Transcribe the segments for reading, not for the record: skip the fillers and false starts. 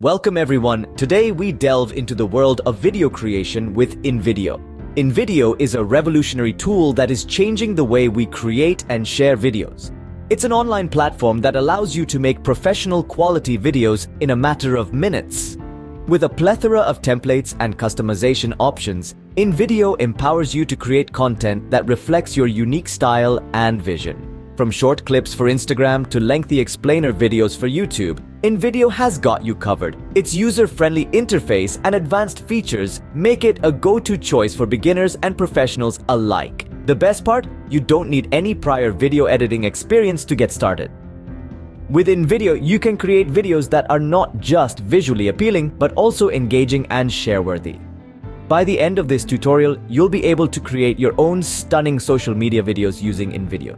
Welcome everyone. Today we delve into the world of video creation with Invideo. Invideo is a revolutionary tool that is changing the way we create and share videos. It's an online platform that allows you to make professional quality videos in a matter of minutes. With a plethora of templates and customization options, Invideo empowers you to create content that reflects your unique style and vision. From short clips for Instagram to lengthy explainer videos for YouTube, Invideo has got you covered. Its user-friendly interface and advanced features make it a go-to choice for beginners and professionals alike. The best part? You don't need any prior video editing experience to get started. With Invideo, you can create videos that are not just visually appealing, but also engaging and share-worthy. By the end of this tutorial, you'll be able to create your own stunning social media videos using Invideo.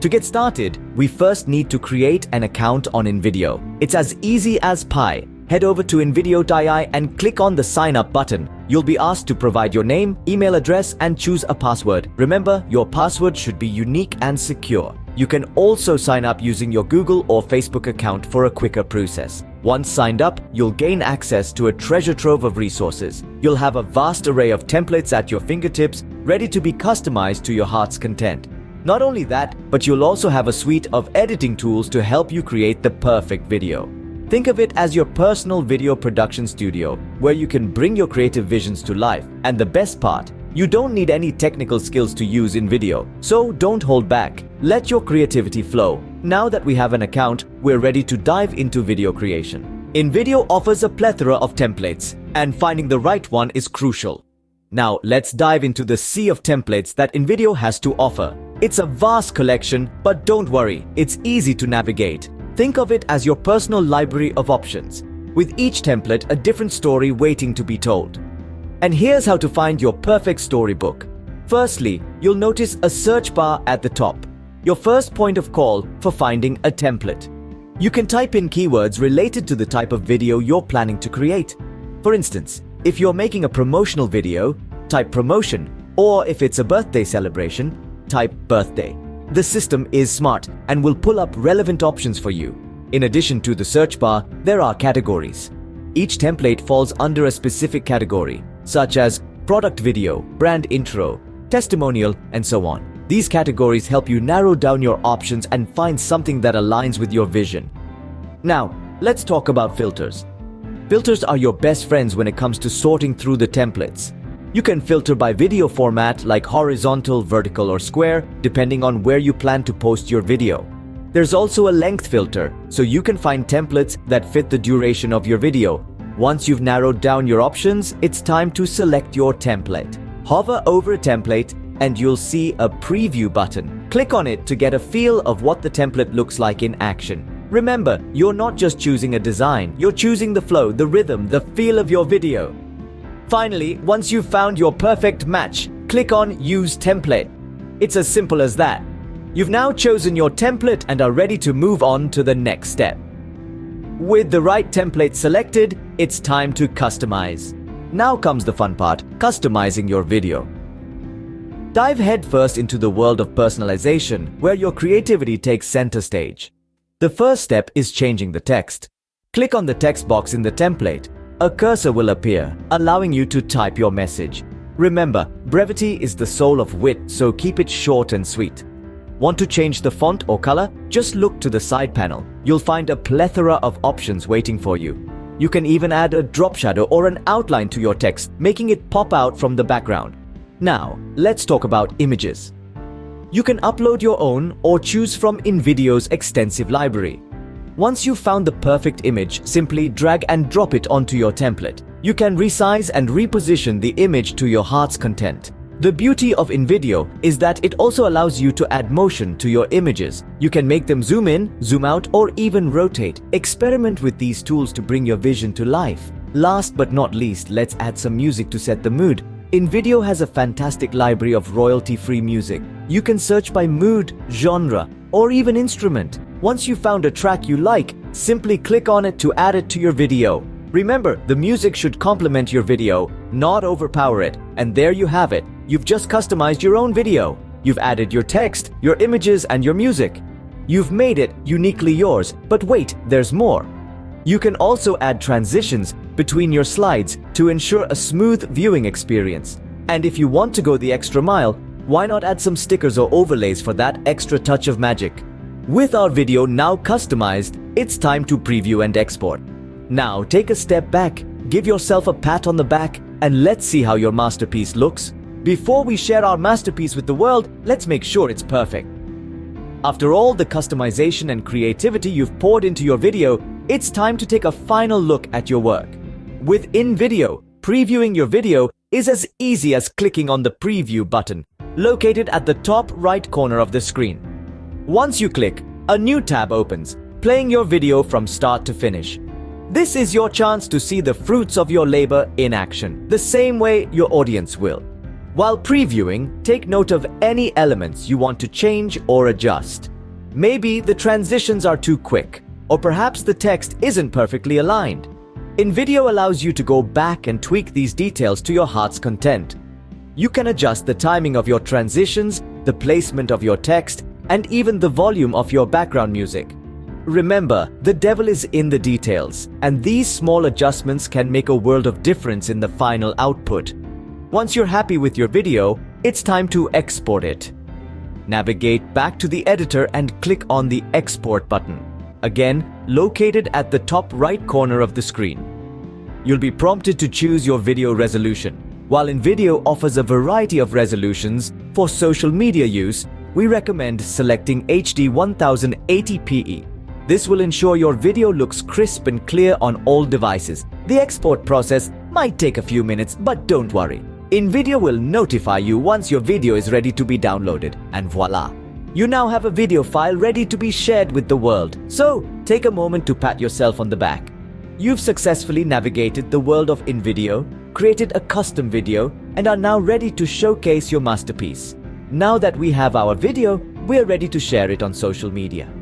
To get started, we first need to create an account on Invideo. It's as easy as pie. Head over to Invideo.ai and click on the sign up button. You'll be asked to provide your name, email address, and choose a password. Remember, your password should be unique and secure. You can also sign up using your Google or Facebook account for a quicker process. Once signed up, you'll gain access to a treasure trove of resources. You'll have a vast array of templates at your fingertips, ready to be customized to your heart's content. Not only that, but you'll also have a suite of editing tools to help you create the perfect video. Think of it as your personal video production studio, where you can bring your creative visions to life. And the best part, you don't need any technical skills to use Invideo, so don't hold back. Let your creativity flow. Now that we have an account, we're ready to dive into video creation. Invideo offers a plethora of templates, and finding the right one is crucial. Now let's dive into the sea of templates that Invideo has to offer. It's a vast collection, but don't worry, it's easy to navigate. Think of it as your personal library of options, with each template a different story waiting to be told. And here's how to find your perfect storybook. Firstly, you'll notice a search bar at the top, your first point of call for finding a template. You can type in keywords related to the type of video you're planning to create. For instance, if you're making a promotional video, type promotion, or if it's a birthday celebration, type birthday. The system is smart and will pull up relevant options for you. In addition to the search bar, there are categories. Each template falls under a specific category, such as product video, brand intro, testimonial, and so on. These categories help you narrow down your options and find something that aligns with your vision. Now, let's talk about filters. Filters are your best friends when it comes to sorting through the templates. You can filter by video format like horizontal, vertical, or square, depending on where you plan to post your video. There's also a length filter, so you can find templates that fit the duration of your video. Once you've narrowed down your options, it's time to select your template. Hover over a template and you'll see a preview button. Click on it to get a feel of what the template looks like in action. Remember, you're not just choosing a design, you're choosing the flow, the rhythm, the feel of your video. Finally, once you've found your perfect match, click on Use Template. It's as simple as that. You've now chosen your template and are ready to move on to the next step. With the right template selected, it's time to customize. Now comes the fun part, customizing your video. Dive headfirst into the world of personalization, where your creativity takes center stage. The first step is changing the text. Click on the text box in the template. A cursor will appear, allowing you to type your message. Remember, brevity is the soul of wit, so keep it short and sweet. Want to change the font or color? Just look to the side panel. You'll find a plethora of options waiting for you. You can even add a drop shadow or an outline to your text, making it pop out from the background. Now, let's talk about images. You can upload your own or choose from Invideo's extensive library. Once you've found the perfect image, simply drag and drop it onto your template. You can resize and reposition the image to your heart's content. The beauty of Invideo is that it also allows you to add motion to your images. You can make them zoom in, zoom out, or even rotate. Experiment with these tools to bring your vision to life. Last but not least, let's add some music to set the mood. Invideo has a fantastic library of royalty-free music. You can search by mood, genre, or even instrument. Once you've found a track you like, simply click on it to add it to your video. Remember, the music should complement your video, not overpower it. And there you have it. You've just customized your own video. You've added your text, your images, and your music. You've made it uniquely yours. But wait, there's more. You can also add transitions between your slides to ensure a smooth viewing experience. And if you want to go the extra mile, why not add some stickers or overlays for that extra touch of magic? With our video now customized, it's time to preview and export. Now take a step back, give yourself a pat on the back, and let's see how your masterpiece looks. Before we share our masterpiece with the world, let's make sure it's perfect. After all the customization and creativity you've poured into your video, it's time to take a final look at your work. With Invideo, previewing your video is as easy as clicking on the preview button, located at the top right corner of the screen. Once you click, a new tab opens, playing your video from start to finish. This is your chance to see the fruits of your labor in action, the same way your audience will. While previewing, take note of any elements you want to change or adjust. Maybe the transitions are too quick, or perhaps the text isn't perfectly aligned. Invideo allows you to go back and tweak these details to your heart's content. You can adjust the timing of your transitions, the placement of your text, and even the volume of your background music. Remember, the devil is in the details, and these small adjustments can make a world of difference in the final output. Once you're happy with your video, it's time to export it. Navigate back to the editor and click on the Export button, again located at the top right corner of the screen. You'll be prompted to choose your video resolution. While Invideo offers a variety of resolutions for social media use, we recommend selecting HD 1080p. This will ensure your video looks crisp and clear on all devices. The export process might take a few minutes, but don't worry. Invideo will notify you once your video is ready to be downloaded, and voila! You now have a video file ready to be shared with the world. So, take a moment to pat yourself on the back. You've successfully navigated the world of Invideo, created a custom video, and are now ready to showcase your masterpiece. Now that we have our video, we're ready to share it on social media.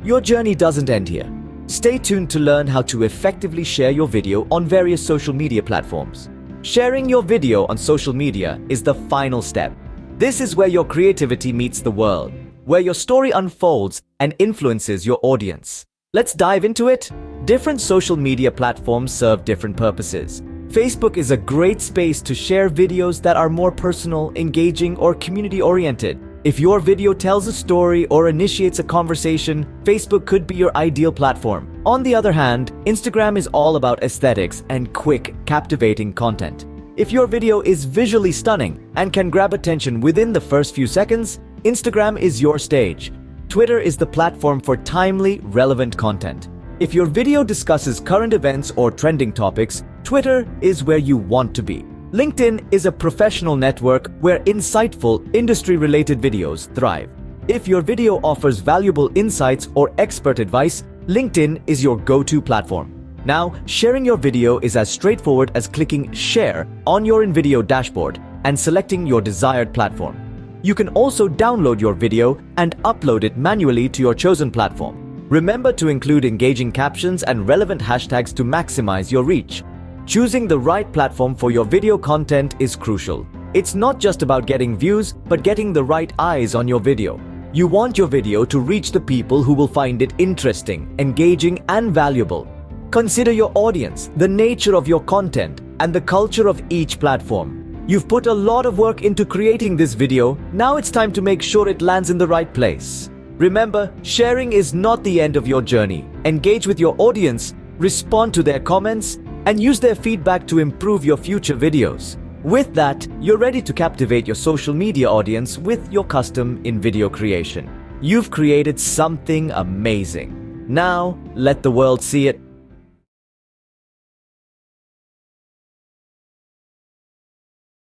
Your journey doesn't end here. Stay tuned to learn how to effectively share your video on various social media platforms. Sharing your video on social media is the final step. This is where your creativity meets the world, where your story unfolds and influences your audience. Let's dive into it. Different social media platforms serve different purposes. Facebook is a great space to share videos that are more personal, engaging, or community-oriented. If your video tells a story or initiates a conversation, Facebook could be your ideal platform. On the other hand, Instagram is all about aesthetics and quick, captivating content. If your video is visually stunning and can grab attention within the first few seconds, Instagram is your stage. Twitter is the platform for timely, relevant content. If your video discusses current events or trending topics, Twitter is where you want to be. LinkedIn is a professional network where insightful, industry-related videos thrive. If your video offers valuable insights or expert advice, LinkedIn is your go-to platform. Now, sharing your video is as straightforward as clicking Share on your Invideo dashboard and selecting your desired platform. You can also download your video and upload it manually to your chosen platform. Remember to include engaging captions and relevant hashtags to maximize your reach. Choosing the right platform for your video content is crucial. It's not just about getting views, but getting the right eyes on your video. You want your video to reach the people who will find it interesting, engaging, and valuable. Consider your audience, the nature of your content, and the culture of each platform. You've put a lot of work into creating this video. Now it's time to make sure it lands in the right place. Remember, sharing is not the end of your journey. Engage with your audience, respond to their comments, and use their feedback to improve your future videos. With that, you're ready to captivate your social media audience with your custom Invideo creation. You've created something amazing. Now, let the world see it.